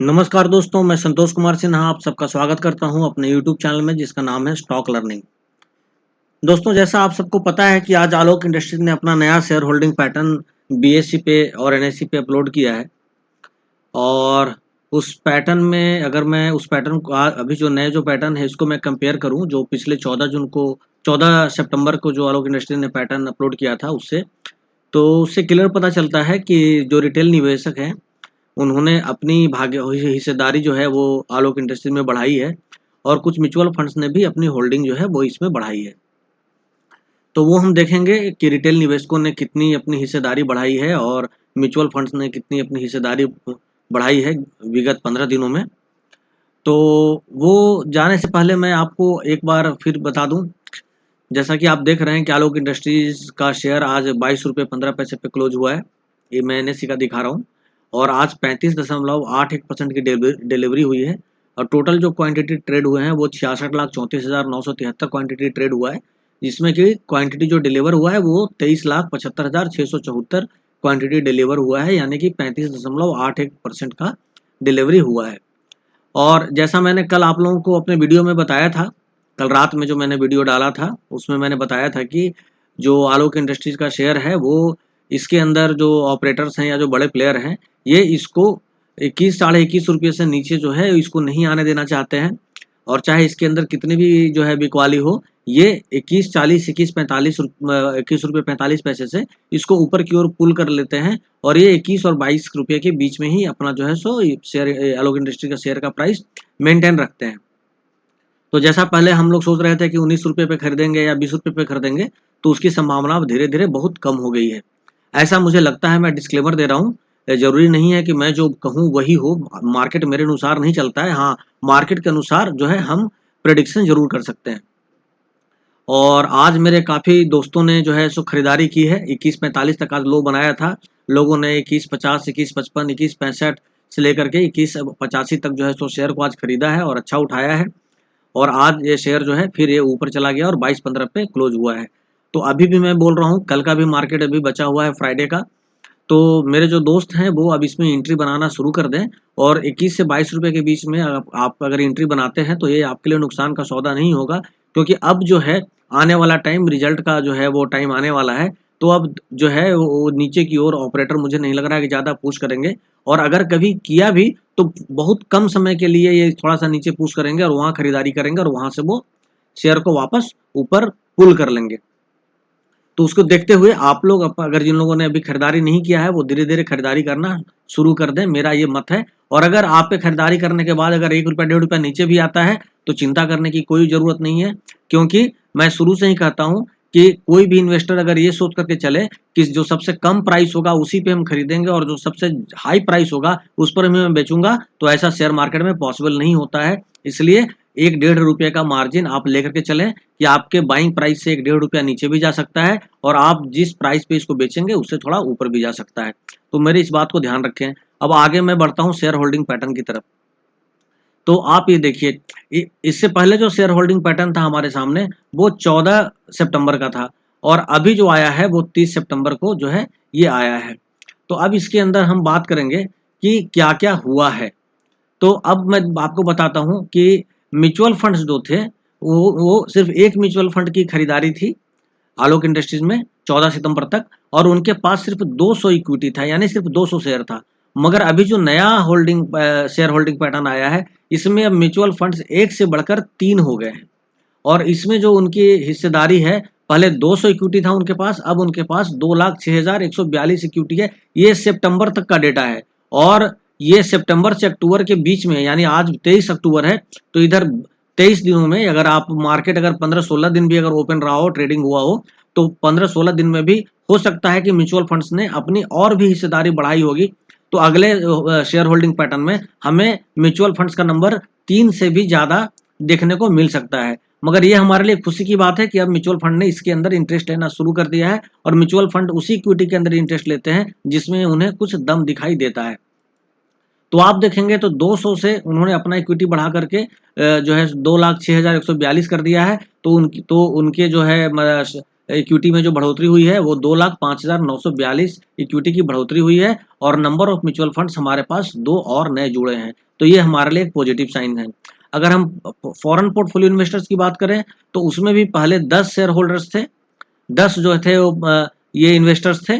नमस्कार दोस्तों, मैं संतोष कुमार सिन्हा आप सबका स्वागत करता हूं अपने यूट्यूब चैनल में जिसका नाम है स्टॉक लर्निंग। दोस्तों, जैसा आप सबको पता है कि आज आलोक इंडस्ट्रीज ने अपना नया शेयर होल्डिंग पैटर्न बीएसई पे और एनएसई पे अपलोड किया है। और उस पैटर्न में अगर मैं उस पैटर्न को अभी जो नए जो पैटर्न है इसको मैं कंपेयर करूं जो पिछले 14 सितंबर को जो आलोक इंडस्ट्रीज ने पैटर्न अपलोड किया था उससे, तो उससे क्लियर पता चलता है कि जो रिटेल निवेशक हैं उन्होंने अपनी हिस्सेदारी जो है वो आलोक इंडस्ट्रीज में बढ़ाई है और कुछ म्यूचुअल फंड्स ने भी अपनी होल्डिंग जो है वो इसमें बढ़ाई है। तो वो हम देखेंगे कि रिटेल निवेशकों ने कितनी अपनी हिस्सेदारी बढ़ाई है और म्यूचुअल फंड्स ने कितनी अपनी हिस्सेदारी बढ़ाई है विगत 15 दिनों में। तो वो जाने से पहले मैं आपको एक बार फिर बता दूं, जैसा कि आप देख रहे हैं कि आलोक इंडस्ट्रीज का शेयर आज 22 रुपये 15 पैसे पे क्लोज हुआ है। ये मैं एनएसई का दिखा रहा हूँ और आज 35.81% की डिलीवरी हुई है और टोटल जो क्वांटिटी ट्रेड हुए हैं वो 66,34,973 क्वांटिटी ट्रेड हुआ है, जिसमें कि क्वांटिटी जो डिलीवर हुआ है वो 23,75,674 क्वांटिटी डिलीवर हुआ है, यानी कि 35.81% का डिलीवरी हुआ है। और जैसा मैंने कल आप लोगों को अपने वीडियो में बताया था, कल रात में जो मैंने वीडियो डाला था उसमें मैंने बताया था कि जो आलोक इंडस्ट्रीज का शेयर है वो इसके अंदर जो ऑपरेटर्स हैं या जो बड़े प्लेयर हैं ये इसको 21 साढ़े 21 रुपये से नीचे जो है इसको नहीं आने देना चाहते हैं। और चाहे इसके अंदर कितनी भी जो है बिकवाली हो, ये 21.40 21 रुपये 45 पैसे से इसको ऊपर की ओर पुल कर लेते हैं और ये 21 और 22 रुपये के बीच में ही अपना जो है सो शेयर आलोक इंडस्ट्री का शेयर का प्राइस मेंटेन रखते हैं। तो जैसा पहले हम लोग सोच रहे थे कि 19 रुपये पे खरीदेंगे या 20 रुपये पे खरीदेंगे, तो उसकी संभावना अब धीरे धीरे बहुत कम हो गई है, ऐसा मुझे लगता है। मैं डिस्क्लेमर दे रहा हूँ, जरूरी नहीं है कि मैं जो कहूँ वही हो, मार्केट मेरे अनुसार नहीं चलता है। हाँ, मार्केट के अनुसार जो है हम प्रेडिक्शन जरूर कर सकते हैं। और आज मेरे काफ़ी दोस्तों ने जो है सो खरीदारी की है। 21.45 तक आज लो बनाया था लोगों ने, 21.50 21.55 21.65 से लेकर के 21.85 तक जो है सो शेयर को आज खरीदा है और अच्छा उठाया है। और आज ये शेयर जो है फिर ये ऊपर चला गया और 22-15 पे क्लोज हुआ है। तो अभी भी मैं बोल रहा हूँ, कल का भी मार्केट अभी बचा हुआ है फ्राइडे का, तो मेरे जो दोस्त हैं वो अब इसमें एंट्री बनाना शुरू कर दें। और 21 से 22 रुपये के बीच में आप अगर एंट्री बनाते हैं तो ये आपके लिए नुकसान का सौदा नहीं होगा, क्योंकि अब जो है आने वाला टाइम, रिजल्ट का जो है वो टाइम आने वाला है। तो अब जो है वो नीचे की ओर ऑपरेटर मुझे नहीं लग रहा है कि ज़्यादा पुश करेंगे, और अगर कभी किया भी तो बहुत कम समय के लिए ये थोड़ा सा नीचे पुश करेंगे और वहाँ खरीदारी करेंगे और वहाँ से वो शेयर को वापस ऊपर पुल कर लेंगे। तो उसको देखते हुए आप लोग अगर जिन लोगों ने अभी खरीदारी नहीं किया है वो धीरे धीरे खरीदारी करना शुरू कर दें, मेरा ये मत है। और अगर आप पे खरीदारी करने के बाद अगर 1 रुपया 1.5 रुपया नीचे भी आता है तो चिंता करने की कोई ज़रूरत नहीं है, क्योंकि मैं शुरू से ही कहता हूँ कि कोई भी इन्वेस्टर अगर ये सोच करके चले कि जो सबसे कम प्राइस होगा उसी पे हम खरीदेंगे और जो सबसे हाई प्राइस होगा उस पर मैं बेचूंगा, तो ऐसा शेयर मार्केट में पॉसिबल नहीं होता है। इसलिए 1-1.5 रुपये का मार्जिन आप लेकर के चलें कि आपके बाइंग प्राइस से 1-1.5 रुपया नीचे भी जा सकता है और आप जिस प्राइस पे इसको बेचेंगे उससे थोड़ा ऊपर भी जा सकता है। तो मेरी इस बात को ध्यान रखें। अब आगे मैं बढ़ता हूँ शेयर होल्डिंग पैटर्न की तरफ। तो आप ये देखिए, इससे पहले जो शेयर होल्डिंग पैटर्न था हमारे सामने वो 14 सितंबर का था और अभी जो आया है वो 30 सितंबर को जो है ये आया है। तो अब इसके अंदर हम बात करेंगे कि क्या क्या हुआ है। तो अब मैं आपको बताता हूँ कि म्यूचुअल फंड्स जो थे वो सिर्फ एक म्यूचुअल फंड की खरीदारी थी आलोक इंडस्ट्रीज में 14 सितंबर तक, और उनके पास सिर्फ 200 इक्विटी था, यानी सिर्फ 200 शेयर था। मगर अभी जो नया शेयर होल्डिंग पैटर्न आया है इसमें अब म्यूचुअल फंड्स एक से बढ़कर 3 हो गए हैं और इसमें जो उनकी हिस्सेदारी है, पहले 200 इक्विटी था उनके पास, अब उनके पास 2,06,142 इक्विटी है। ये सितंबर तक का डेटा है और ये सितंबर से अक्टूबर के बीच में, यानी आज 23 अक्टूबर है, तो इधर 23 दिनों में अगर आप मार्केट अगर 15-16 दिन भी अगर ओपन रहा हो, ट्रेडिंग हुआ हो, तो 15-16 दिन में भी हो सकता है कि म्यूचुअल फंड्स ने अपनी और भी हिस्सेदारी बढ़ाई होगी। तो अगले शेयर होल्डिंग पैटर्न में हमें म्यूचुअल फंड्स का नंबर 3 से भी ज़्यादा देखने को मिल सकता है। मगर ये हमारे लिए खुशी की बात है कि अब म्यूचुअल फंड ने इसके अंदर इंटरेस्ट लेना शुरू कर दिया है और म्यूचुअल फंड उसी इक्विटी के अंदर इंटरेस्ट लेते हैं जिसमें उन्हें कुछ दम दिखाई देता है। तो आप देखेंगे तो 200 से उन्होंने अपना इक्विटी बढ़ा करके जो है 2,06,142 कर दिया है। तो उनके जो है इक्विटी में जो बढ़ोतरी हुई है वो 2,05,942 इक्विटी की बढ़ोतरी हुई है और नंबर ऑफ म्यूचुअल फंड्स हमारे पास 2 और नए जुड़े हैं। तो ये हमारे लिए एक पॉजिटिव साइन है। अगर हम फॉरेन पोर्टफोलियो इन्वेस्टर्स की बात करें तो उसमें भी पहले 10 शेयर होल्डर्स थे, 10 जो थे वो ये इन्वेस्टर्स थे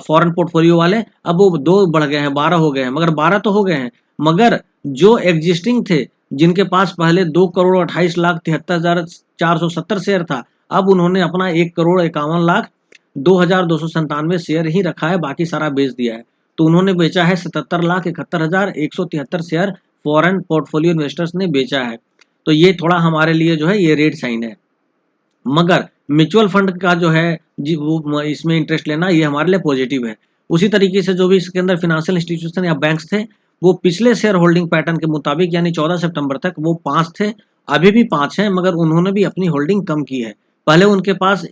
फॉरेन पोर्टफोलियो वाले। अब वो 2 बढ़ गए हैं, 12 हो गए हैं, मगर 12 तो हो गए हैं, मगर जो एग्जिस्टिंग थे जिनके पास पहले 2,28,73,470 शेयर था, अब उन्होंने अपना 1,51,02,297 शेयर ही रखा है, बाकी सारा बेच दिया है। तो उन्होंने बेचा है 77,71,173 शेयर फॉरेन पोर्टफोलियो इन्वेस्टर्स ने बेचा है। तो ये थोड़ा हमारे लिए जो है ये रेड साइन है। मगर म्यूचुअल फंड का जो है वो इसमें इंटरेस्ट लेना ये हमारे लिए पॉजिटिव है। उसी तरीके से जो भी इसके अंदर फिनेंशियल इंस्टीट्यूशन या बैंक्स थे वो पिछले शेयर होल्डिंग पैटर्न के मुताबिक यानी 14 सितंबर तक वो 5 थे, अभी भी 5 हैं, मगर उन्होंने भी अपनी होल्डिंग कम की है। पहले उनके पास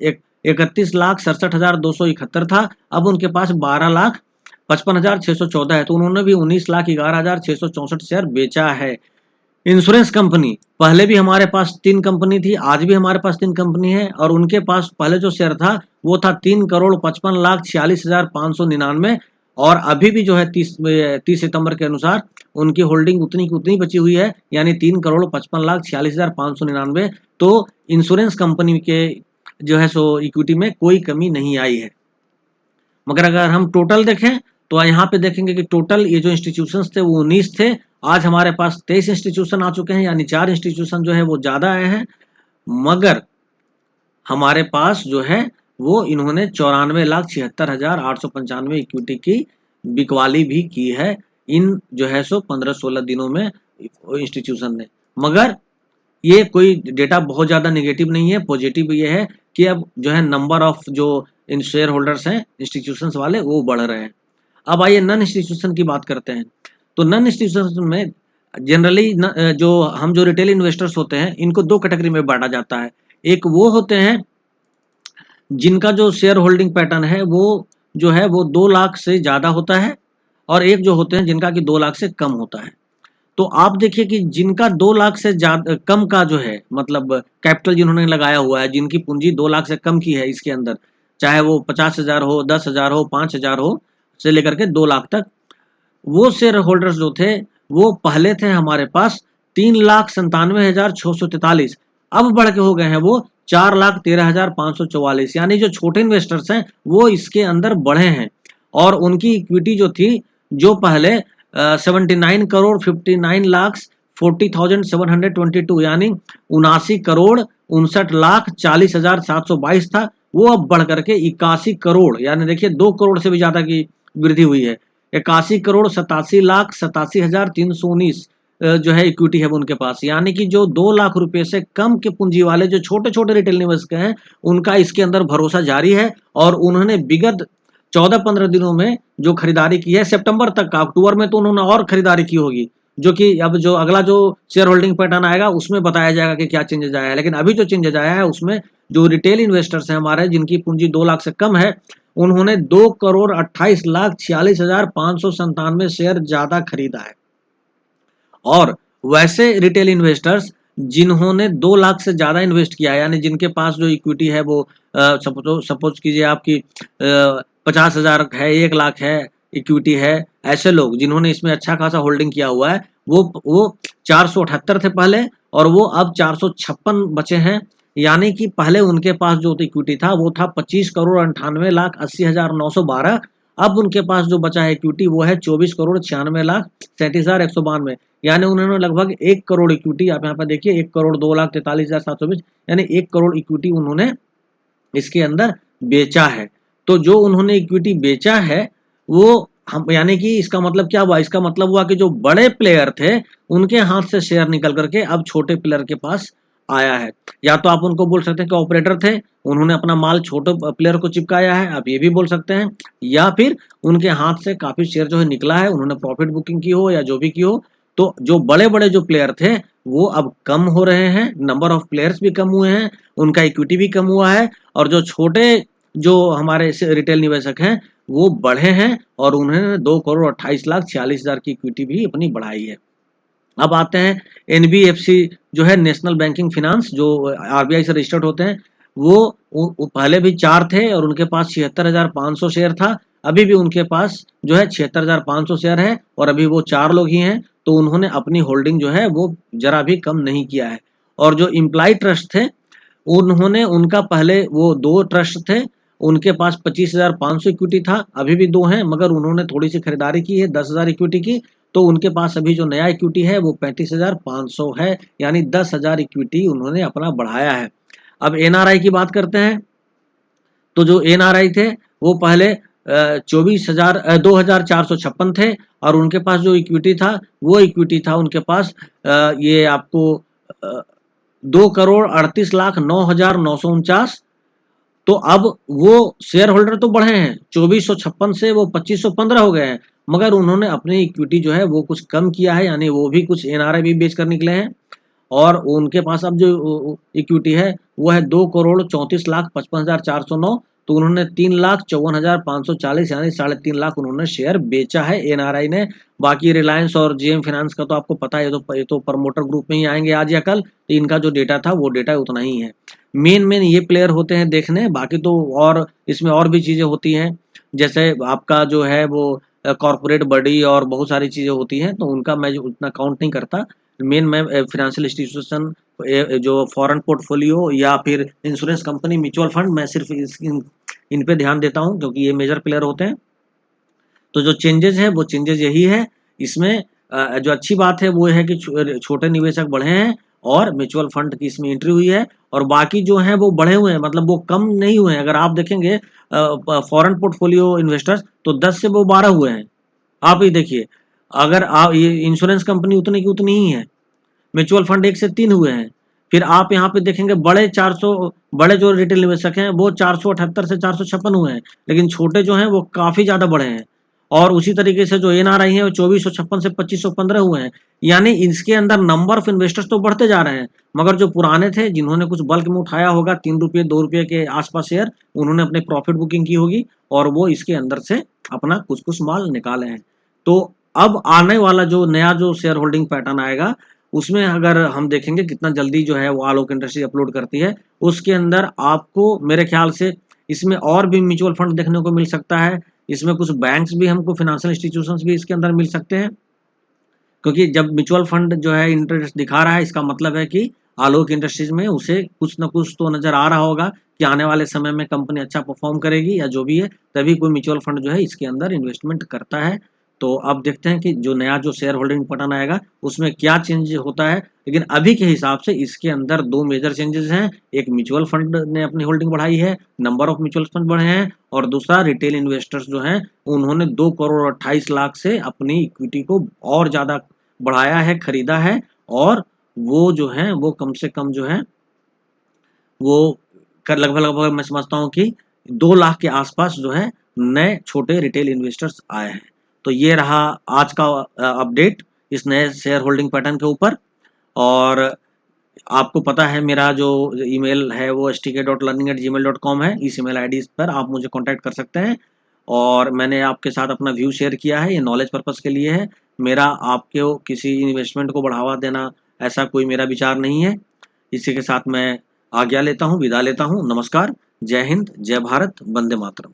31,67,271 था, अब उनके पास 12,55,614 है, तो उन्होंने भी 19,11,664 शेयर बेचा है। इंश्योरेंस कंपनी, पहले भी हमारे पास 3 कंपनी थी, आज भी हमारे पास 3 कंपनी है और उनके पास पहले जो शेयर था वो था 3,55,46,599 और अभी भी जो है 30 सितंबर के अनुसार उनकी होल्डिंग उतनी की उतनी बची हुई है, यानी 3,55,46,599। तो इंश्योरेंस कंपनी के जो है सो इक्विटी में कोई कमी नहीं आई है। मगर अगर हम टोटल देखें तो यहाँ पे देखेंगे कि टोटल ये जो इंस्टीट्यूशंस थे वो 19 थे, आज हमारे पास 23 इंस्टीट्यूशन आ चुके हैं, यानी 4 इंस्टीट्यूशन जो है वो ज़्यादा आए हैं। मगर हमारे पास जो है वो इन्होंने 94,76,895 इक्विटी की बिकवाली भी की है इन जो है सो 15-16 दिनों में इंस्टीट्यूशन ने। मगर ये कोई डेटा बहुत ज़्यादा नेगेटिव नहीं है, पॉजिटिव ये है कि अब जो है नंबर ऑफ जो इन शेयर होल्डर्स हैं इंस्टीट्यूशंस वाले वो बढ़ रहे हैं। अब आइए नॉन इंस्टीट्यूशन की बात करते हैं। तो नॉन इंस्टीट्यूशन में जनरली जो रिटेल इन्वेस्टर्स होते हैं इनको 2 कैटेगरी में बांटा जाता है। एक वो होते हैं जिनका जो शेयर होल्डिंग पैटर्न है वो जो है वो 2 लाख से ज़्यादा होता है और एक जो होते हैं जिनका कि 2 लाख से कम होता है। तो आप देखिए कि जिनका 2 लाख से ज़्यादा कम का जो है मतलब कैपिटल जिन्होंने लगाया हुआ है, जिनकी पूंजी 2 लाख से कम की है इसके अंदर, चाहे वो 50,000 हो, 10,000 हो, 5,000 हो से लेकर के 2 लाख तक, वो शेयर होल्डर्स जो थे वो पहले थे हमारे पास 3,97,643, अब बढ़ के हो गए हैं वो 4,13,544, यानी जो छोटे इन्वेस्टर्स हैं वो इसके अंदर बढ़े हैं और उनकी इक्विटी जो थी जो पहले 79,59,40,722 यानी 79,59,40,722 था, वो अब बढ़ करके 81 करोड़ यानी देखिए 2 करोड़ से भी ज्यादा की वृद्धि हुई है। 81,87,87,319 जो है इक्विटी है उनके पास, यानी कि जो 2 लाख रुपए से कम के पूंजी वाले जो छोटे छोटे रिटेल निवेशक हैं उनका इसके अंदर भरोसा जारी है और उन्होंने विगत 14-15 दिनों में जो खरीदारी की है सितंबर तक का, अक्टूबर में तो उन्होंने और खरीदारी की होगी, जो कि अब जो अगला जो शेयर होल्डिंग पैटर्न आएगा उसमें बताया जाएगा कि क्या चेंजेस आया है। लेकिन अभी जो चेंजेस आया है उसमें जो रिटेल इन्वेस्टर्स हैं हमारे जिनकी पूंजी 2 लाख से कम है उन्होंने 2,28,46,597 शेयर ज्यादा खरीदा है। और वैसे रिटेल इन्वेस्टर्स जिन्होंने 2 लाख से ज्यादा इन्वेस्ट किया है यानी जिनके पास जो इक्विटी है वो सपोज कीजिए आपकी 50,000 है, 1 लाख है इक्विटी है, ऐसे लोग जिन्होंने इसमें अच्छा खासा होल्डिंग किया हुआ है वो 478 थे पहले और वो अब 456 बचे हैं, यानी कि पहले उनके पास जो इक्विटी था वो था 25,98,80,912, अब उनके पास जो बचा है इक्विटी वो है 24,96,37,192, यानी उन्होंने लगभग 1 करोड़ इक्विटी, आप यहाँ पर देखिए 1,02,43,720 यानी 1 करोड़ इक्विटी उन्होंने इसके अंदर बेचा है। तो जो उन्होंने इक्विटी बेचा है वो हम यानी कि इसका मतलब क्या हुआ, इसका मतलब हुआ कि जो बड़े प्लेयर थे उनके हाथ से शेयर निकल करके अब छोटे प्लेयर के पास आया है। या तो आप उनको बोल सकते हैं कि ऑपरेटर थे, उन्होंने अपना माल छोटे प्लेयर को चिपकाया है, आप ये भी बोल सकते हैं, या फिर उनके हाथ से काफी शेयर जो है निकला है, उन्होंने प्रॉफिट बुकिंग की हो या जो भी की हो। तो जो बड़े बड़े जो प्लेयर थे वो अब कम हो रहे हैं, नंबर ऑफ प्लेयर्स भी कम हुए हैं, उनका इक्विटी भी कम हुआ है और जो छोटे जो हमारे रिटेल निवेशक हैं वो बढ़े हैं और उन्होंने 2,28,46,000 की इक्विटी भी अपनी बढ़ाई है। अब आते हैं एनबीएफसी जो है नेशनल बैंकिंग फाइनेंस जो आरबीआई से रजिस्टर्ड होते हैं, वो पहले भी 4 थे और उनके पास 76,500 शेयर था। अभी भी उनके पास जो है 76,500 शेयर है और अभी वो 4 लोग ही हैं, तो उन्होंने अपनी होल्डिंग जो है वो जरा भी कम नहीं किया है। और जो इम्प्लाई ट्रस्ट थे, उन्होंने उनका पहले वो 2 ट्रस्ट थे, उनके पास 25,500 इक्विटी था, अभी भी 2 हैं, मगर उन्होंने थोड़ी सी खरीदारी की है 10,000 इक्विटी की, तो उनके पास अभी जो नया इक्विटी है वो 35,500 है, यानी 10,000 इक्विटी उन्होंने अपना बढ़ाया है। अब एनआरआई की बात करते हैं, तो जो एनआरआई थे वो पहले 2,456 थे और उनके पास जो इक्विटी था वो इक्विटी था उनके पास ये आपको 2,38,09,949। तो अब वो शेयर होल्डर तो बढ़े हैं, 2456 से वो 2515 हो गए हैं, मगर उन्होंने अपनी इक्विटी जो है वो कुछ कम किया है, यानी वो भी कुछ एनआरआई भी बेच कर निकले हैं और उनके पास अब जो इक्विटी है वो है 2,34,55,409। तो उन्होंने 3,54,540 यानी 3.5 लाख उन्होंने शेयर बेचा है एनआरआई ने। बाकी रिलायंस और जेएम फाइनेंस का तो आपको पता है, ये तो प्रमोटर ग्रुप में ही आएंगे आज या कल, तो इनका जो डेटा था वो डेटा उतना ही है। मेन ये प्लेयर होते हैं देखने, बाकी तो और इसमें और भी चीज़ें होती हैं, जैसे आपका जो है वो कॉर्पोरेट बॉडी और बहुत सारी चीज़ें होती हैं, तो उनका मैं उतना काउंट नहीं करता। मेन मैं फाइनेंशियल इंस्टीट्यूशन, जो फॉरेन पोर्टफोलियो या फिर इंश्योरेंस कंपनी, म्यूचुअल फंड, मैं सिर्फ इन पे ध्यान देता हूँ क्योंकि ये मेजर प्लेयर होते हैं। तो जो चेंजेस हैं वो चेंजेस यही है इसमें। जो अच्छी बात है वो है कि छोटे निवेशक बढ़े हैं और म्यूचुअल फंड की इसमें एंट्री हुई है, और बाकी जो हैं वो बढ़े हुए हैं, मतलब वो कम नहीं हुए हैं। अगर आप देखेंगे फॉरेन पोर्टफोलियो इन्वेस्टर्स, तो 10 से वो 12 हुए हैं। आप ही देखिए, अगर आप ये इंश्योरेंस कंपनी उतनी की उतनी ही है, म्यूचुअल फंड 1 से 3 हुए हैं। फिर आप यहाँ पे देखेंगे बड़े जो रिटेल निवेशक हैं वो 478 से 456 हुए हैं, लेकिन छोटे जो हैं वो काफी ज्यादा बढ़े हैं। और उसी तरीके से जो एनआरआई है वो 2456 से 2515 हुए हैं। यानी इसके अंदर नंबर ऑफ इन्वेस्टर्स तो बढ़ते जा रहे हैं, मगर जो पुराने थे जिन्होंने कुछ बल्क में उठाया होगा 3 रुपये 2 रुपये के आसपास शेयर, उन्होंने अपने प्रॉफिट बुकिंग की होगी और वो इसके अंदर से अपना कुछ कुछ माल निकाले हैं। तो अब आने वाला जो नया जो शेयर होल्डिंग पैटर्न आएगा, उसमें अगर हम देखेंगे कितना जल्दी जो है वो आलोक इंडस्ट्री अपलोड करती है, उसके अंदर आपको मेरे ख्याल से इसमें और भी म्यूचुअल फंड देखने को मिल सकता है। इसमें कुछ बैंक्स भी, हमको फाइनेंशियल इंस्टीट्यूशंस भी इसके अंदर मिल सकते हैं, क्योंकि जब म्यूचुअल फंड जो है इंटरेस्ट दिखा रहा है, इसका मतलब है कि आलोक इंडस्ट्रीज में उसे कुछ ना कुछ तो नजर आ रहा होगा कि आने वाले समय में कंपनी अच्छा परफॉर्म करेगी या जो भी है, तभी कोई म्यूचुअल फंड जो है इसके अंदर इन्वेस्टमेंट करता है। तो अब देखते हैं कि जो नया जो शेयर होल्डिंग पैटर्न आएगा उसमें क्या चेंज होता है, लेकिन अभी के हिसाब से इसके अंदर 2 मेजर चेंजेस हैं। एक, म्यूचुअल फंड ने अपनी होल्डिंग बढ़ाई है, नंबर ऑफ म्यूचुअल फंड बढ़े हैं, और दूसरा रिटेल इन्वेस्टर्स जो हैं उन्होंने 2,28,00,000 से अपनी इक्विटी को और ज्यादा बढ़ाया है, खरीदा है, और वो जो है वो कम से कम जो है वो कर लगभग मैं समझता हूँ कि 2 लाख के आसपास जो है नए छोटे रिटेल इन्वेस्टर्स आए हैं। तो ये रहा आज का अपडेट इस नए शेयर होल्डिंग पैटर्न के ऊपर। और आपको पता है मेरा जो ईमेल है वो stk.learning@gmail.com है। इस ईमेल आईडी पर आप मुझे कांटेक्ट कर सकते हैं, और मैंने आपके साथ अपना व्यू शेयर किया है, ये नॉलेज पर्पस के लिए है। मेरा आपके किसी इन्वेस्टमेंट को बढ़ावा देना, ऐसा कोई मेरा विचार नहीं है। इसी के साथ मैं आज्ञा लेता हूँ, विदा लेता हूँ। नमस्कार, जय हिंद, जय भारत, वंदे मातरम।